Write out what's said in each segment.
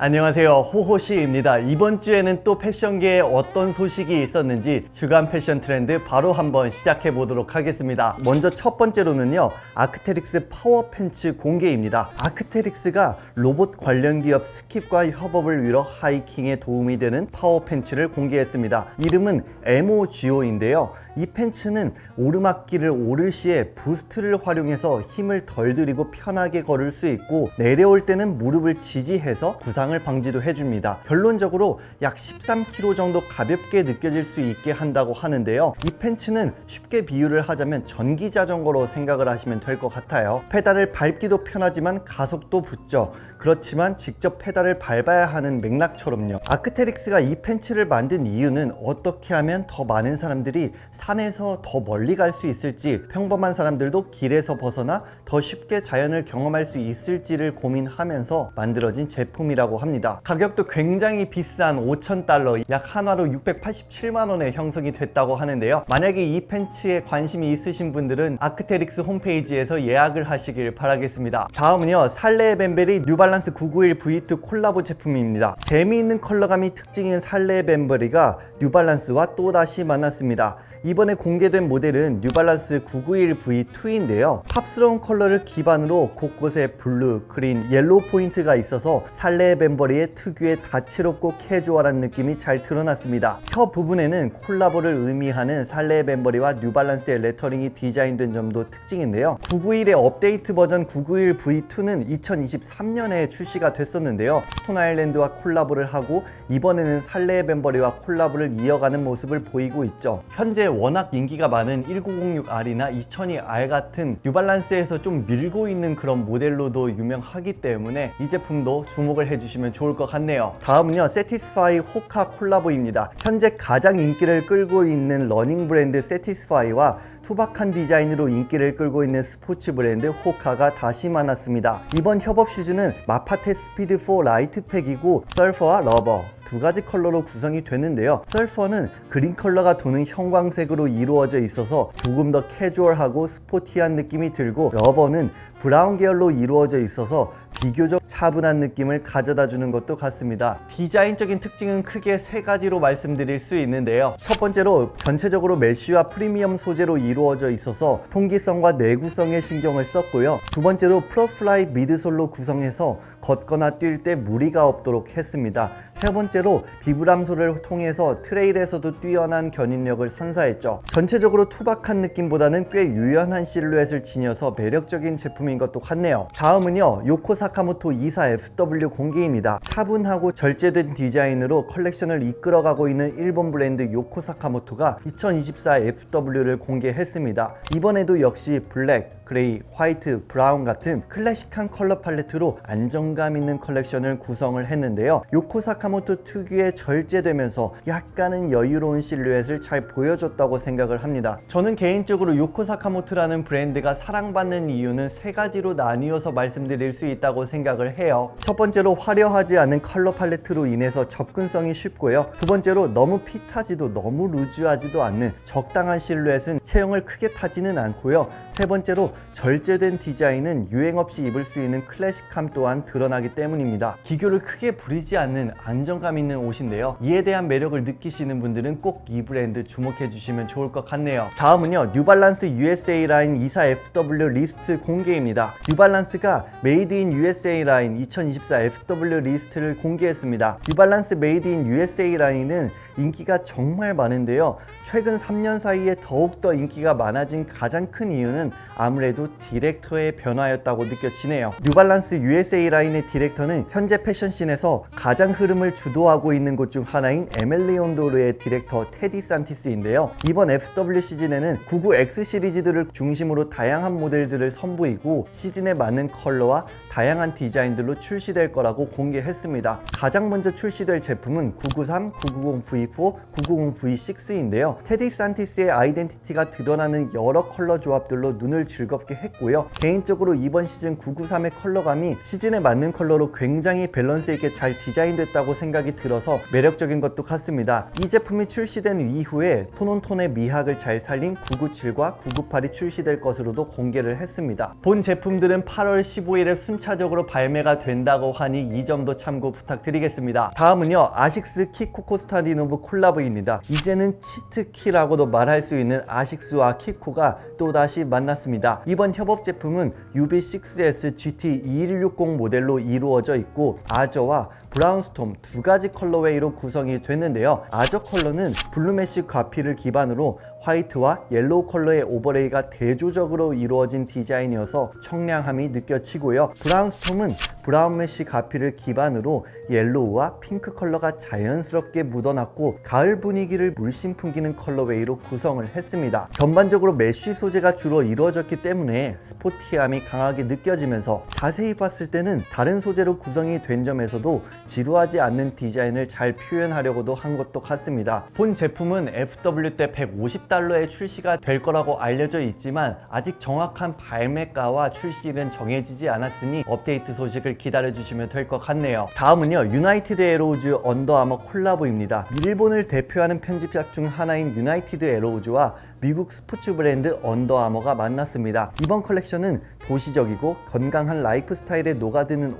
안녕하세요, 호호씨입니다. 이번 주에는 또 패션계에 어떤 소식이 있었는지 주간 패션 트렌드 바로 한번 시작해 보도록 하겠습니다. 먼저 첫 번째로는요, 아크테릭스 파워 팬츠 공개입니다. 아크테릭스가 로봇 관련 기업 스킵과 협업을 위로 하이킹에 도움이 되는 파워 팬츠를 공개했습니다. 이름은 MOGO인데요. 이 팬츠는 오르막길을 오를 시에 부스트를 활용해서 힘을 덜 들이고 편하게 걸을 수 있고, 내려올 때는 무릎을 지지해서 부상을 방지도 해줍니다. 결론적으로 약 13kg 정도 가볍게 느껴질 수 있게 한다고 하는데요. 이 팬츠는 쉽게 비유를 하자면 전기 자전거로 생각을 하시면 될 것 같아요. 페달을 밟기도 편하지만 가속도 붙죠. 그렇지만 직접 페달을 밟아야 하는 맥락처럼요. 아크테릭스가 이 팬츠를 만든 이유는 어떻게 하면 더 많은 사람들이 산에서 더 멀리 갈 수 있을지, 평범한 사람들도 길에서 벗어나 더 쉽게 자연을 경험할 수 있을지를 고민하면서 만들어진 제품이라고 합니다. 가격도 굉장히 비싼 $5,000, 약 한화로 687만원에 형성이 됐다고 하는데요. 만약에 이 팬츠에 관심이 있으신 분들은 아크테릭스 홈페이지에서 예약을 하시길 바라겠습니다. 다음은요, 살레 벤베리 뉴발란스 991 V2 콜라보 제품입니다. 재미있는 컬러감이 특징인 살레 벤베리가 뉴발란스와 또다시 만났습니다. 이번에 공개된 모델은 뉴발란스 991 V2인데요. 팝스러운 컬러를 기반으로 곳곳에 블루, 그린, 옐로우 포인트가 있어서 살레 벤버리의 특유의 다채롭고 캐주얼한 느낌이 잘 드러났습니다. 혀 부분에는 콜라보를 의미하는 살레 벤버리와 뉴발란스의 레터링이 디자인된 점도 특징인데요. 991의 업데이트 버전 991 V2는 2023년에 출시가 됐었는데요. 스톤 아일랜드와 콜라보를 하고 이번에는 살레 벤버리와 콜라보를 이어가는 모습을 보이고 있죠. 현재 워낙 인기가 많은 1906R이나 2002R 같은 뉴발란스에서 좀 밀고 있는 그런 모델로도 유명하기 때문에 이 제품도 주목을 해주시면 좋을 것 같네요. 다음은요, 세티스파이 호카 콜라보입니다. 현재 가장 인기를 끌고 있는 러닝 브랜드 세티스파이와 투박한 디자인으로 인기를 끌고 있는 스포츠 브랜드 호카가 다시 만났습니다. 이번 협업 슈즈는 마파테 스피드 4 라이트 팩이고 서퍼와 러버 두 가지 컬러로 구성이 되는데요. 서퍼는 그린 컬러가 도는 형광색으로 이루어져 있어서 조금 더 캐주얼하고 스포티한 느낌이 들고, 러버는 브라운 계열로 이루어져 있어서 비교적 차분한 느낌을 가져다 주는 것도 같습니다. 디자인적인 특징은 크게 세 가지로 말씀드릴 수 있는데요. 첫 번째로 전체적으로 메쉬와 프리미엄 소재로 이루어져 있어서 통기성과 내구성에 신경을 썼고요. 두 번째로 프로플라이 미드솔로 구성해서 걷거나 뛸 때 무리가 없도록 했습니다. 세 번째로 비브람소를 통해서 트레일에서도 뛰어난 견인력을 선사했죠. 전체적으로 투박한 느낌보다는 꽤 유연한 실루엣을 지녀서 매력적인 제품인 것도 같네요. 다음은요, 요코 사카모토 24FW 공개입니다. 차분하고 절제된 디자인으로 컬렉션을 이끌어가고 있는 일본 브랜드 요코 사카모토가 2024 FW를 공개했습니다. 이번에도 역시 블랙, 그레이, 화이트, 브라운 같은 클래식한 컬러 팔레트로 안정감 있는 컬렉션을 구성을 했는데요. 요코 사카모토 특유의 절제되면서 약간은 여유로운 실루엣을 잘 보여줬다고 생각을 합니다. 저는 개인적으로 요코 사카모토라는 브랜드가 사랑받는 이유는 세 가지로 나뉘어서 말씀드릴 수 있다고 생각을 해요. 첫 번째로 화려하지 않은 컬러 팔레트로 인해서 접근성이 쉽고요. 두 번째로 너무 핏하지도 너무 루즈하지도 않는 적당한 실루엣은 체형을 크게 타지는 않고요. 세 번째로 절제된 디자인은 유행 없이 입을 수 있는 클래식함 또한 드러나기 때문입니다. 기교를 크게 부리지 않는 안정감 있는 옷인데요. 이에 대한 매력을 느끼시는 분들은 꼭 이 브랜드 주목해 주시면 좋을 것 같네요. 다음은요, 뉴발란스 USA 라인 24FW 리스트 공개입니다. 뉴발란스가 메이드 인 USA 라인 2024 FW 리스트를 공개했습니다. 뉴발란스 메이드 인 USA 라인은 인기가 정말 많은데요. 최근 3년 사이에 더욱더 인기가 많아진 가장 큰 이유는 아무래도 디렉터의 변화였다고 느껴지네요. 뉴발란스 USA 라인의 디렉터는 현재 패션씬에서 가장 흐름을 주도하고 있는 곳 중 하나인 에멜리 온도르의 디렉터 테디 산티스인데요. 이번 FW 시즌에는 99X 시리즈들을 중심으로 다양한 모델들을 선보이고 시즌에 맞는 컬러와 다양한 디자인들로 출시될 거라고 공개했습니다. 가장 먼저 출시될 제품은 993, 990V4, 990V6인데요. 테디 산티스의 아이덴티티가 드러나는 여러 컬러 조합들로 눈을 즐겁게 자연스럽게 했고요. 개인적으로 이번 시즌 993의 컬러감이 시즌에 맞는 컬러로 굉장히 밸런스 있게 잘 디자인됐다고 생각이 들어서 매력적인 것도 같습니다. 이 제품이 출시된 이후에 톤온톤의 미학을 잘 살린 997과 998이 출시될 것으로도 공개를 했습니다. 본 제품들은 8월 15일에 순차적으로 발매가 된다고 하니 이 점도 참고 부탁드리겠습니다. 다음은요, 아식스 키 코코 스타디노브 콜라보입니다. 이제는 치트키라고도 말할 수 있는 아식스와 키코가 또다시 만났습니다. 이번 협업 제품은 UB6S GT2160 모델로 이루어져 있고 아저와 브라운스톰 두 가지 컬러웨이로 구성이 됐는데요. 아저 컬러는 블루메쉬 과피를 기반으로 화이트와 옐로우 컬러의 오버레이가 대조적으로 이루어진 디자인이어서 청량함이 느껴지고요. 브라운스톰은 브라운 메쉬 가피를 기반으로 옐로우와 핑크 컬러가 자연스럽게 묻어났고 가을 분위기를 물씬 풍기는 컬러웨이로 구성을 했습니다. 전반적으로 메쉬 소재가 주로 이루어졌기 때문에 스포티함이 강하게 느껴지면서 자세히 봤을 때는 다른 소재로 구성이 된 점에서도 지루하지 않는 디자인을 잘 표현하려고도 한 것도 같습니다. 본 제품은 FW 때 150달러에 출시가 될 거라고 알려져 있지만 아직 정확한 발매가와 출시일은 정해지지 않았으니 업데이트 소식을 기다려주시면 될 것 같네요. 다음은요, 유나이티드 에로우즈 언더아머 콜라보입니다. 일본을 대표하는 편집작 중 하나인 유나이티드 에로우즈와 미국 스포츠 브랜드 언더아머가 만났습니다. 이번 컬렉션은 도시적이고 건강한 라이프 스타일에 녹아드는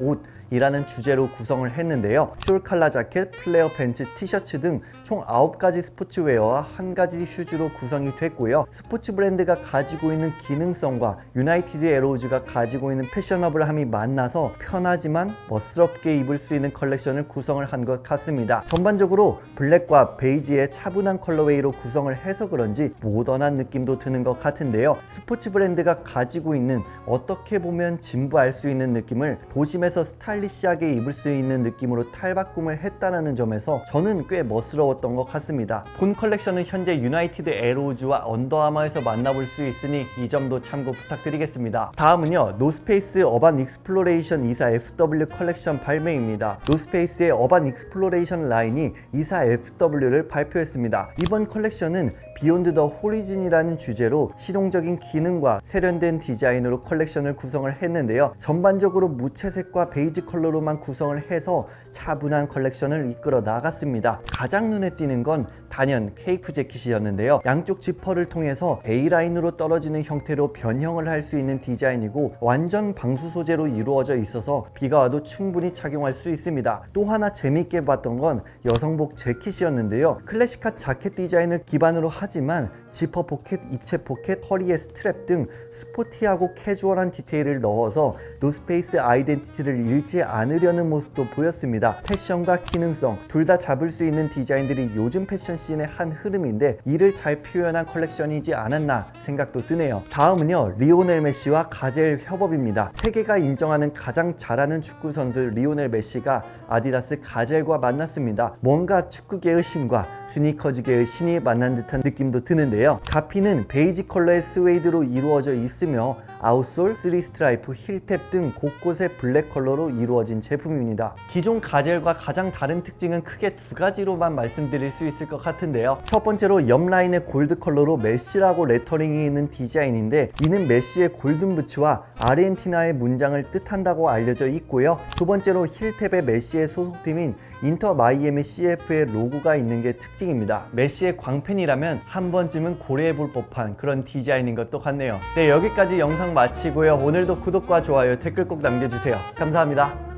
옷이라는 주제로 구성을 했는데요. 숄 칼라 자켓, 플레어 팬츠, 티셔츠 등 총 9가지 스포츠웨어와 1가지 슈즈로 구성이 됐고요. 스포츠 브랜드가 가지고 있는 기능성과 유나이티드 에로우즈가 가지고 있는 패셔너블함이 만나서 편하지만 멋스럽게 입을 수 있는 컬렉션을 구성을 한 것 같습니다. 전반적으로 블랙과 베이지의 차분한 컬러웨이로 구성을 해서 그런지 모던한 느낌도 드는 것 같은데요. 스포츠 브랜드가 가지고 있는 어떻게 보면 진부할 수 있는 느낌을 도심에서 스타일리시하게 입을 수 있는 느낌으로 탈바꿈을 했다는 점에서 저는 꽤 멋스러웠던 것 같습니다. 본 컬렉션은 현재 유나이티드 에로우즈와 언더아머에서 만나볼 수 있으니 이 점도 참고 부탁드리겠습니다. 다음은요, 노스페이스 어반 익스플로레이션 24 FW 컬렉션 발매입니다. 노스페이스의 어반 익스플로레이션 라인이 24 FW를 발표했습니다. 이번 컬렉션은 비욘드 더 호리진이라는 주제로 실용적인 기능과 세련된 디자인으로 컬렉션을 구성을 했는데요. 전반적으로 무채색과 베이지 컬러로만 구성을 해서 차분한 컬렉션을 이끌어 나갔습니다. 가장 눈에 띄는 건 단연 케이프 재킷이었는데요. 양쪽 지퍼를 통해서 A라인으로 떨어지는 형태로 변형을 할 수 있는 디자인이고 완전 방수 소재로 이루어져 있어서 비가 와도 충분히 착용할 수 있습니다. 또 하나 재밌게 봤던 건 여성복 재킷이었는데요. 클래식한 자켓 디자인을 기반으로 하지만 지퍼 포켓, 입체 포켓, 허리에 스트랩 등 스포티하고 캐주얼한 디테일을 넣어서 노스페이스 아이덴티티를 잃지 않으려는 모습도 보였습니다. 패션과 기능성 둘 다 잡을 수 있는 디자인들이 요즘 패션 씬의 한 흐름인데 이를 잘 표현한 컬렉션이지 않았나 생각도 드네요. 다음은요, 리오넬 메시와 가젤 협업입니다. 세계가 인정하는 가장 잘하는 축구 선수 리오넬 메시가 아디다스 가젤과 만났습니다. 뭔가 축구계의 신과 스니커즈계의 신이 만난 듯한 느낌도 드는데요. 가피는 베이지 컬러의 스웨이드로 이루어져 있으며 아웃솔, 3스트라이프, 힐탭 등 곳곳에 블랙 컬러로 이루어진 제품입니다. 기존 가젤과 가장 다른 특징은 크게 두 가지로만 말씀드릴 수 있을 것 같은데요. 첫 번째로 옆 라인의 골드 컬러로 메시라고 레터링이 있는 디자인인데 이는 메시의 골든 부츠와 아르헨티나의 문장을 뜻한다고 알려져 있고요. 두 번째로 힐탭에 메시의 소속팀인 인터 마이애미 CF의 로고가 있는 게 특징입니다. 메시의 광팬이라면 한 번쯤은 고려해볼 법한 그런 디자인인 것도 같네요. 네, 여기까지 영상 마치고요. 오늘도 구독과 좋아요, 댓글 꼭 남겨주세요. 감사합니다.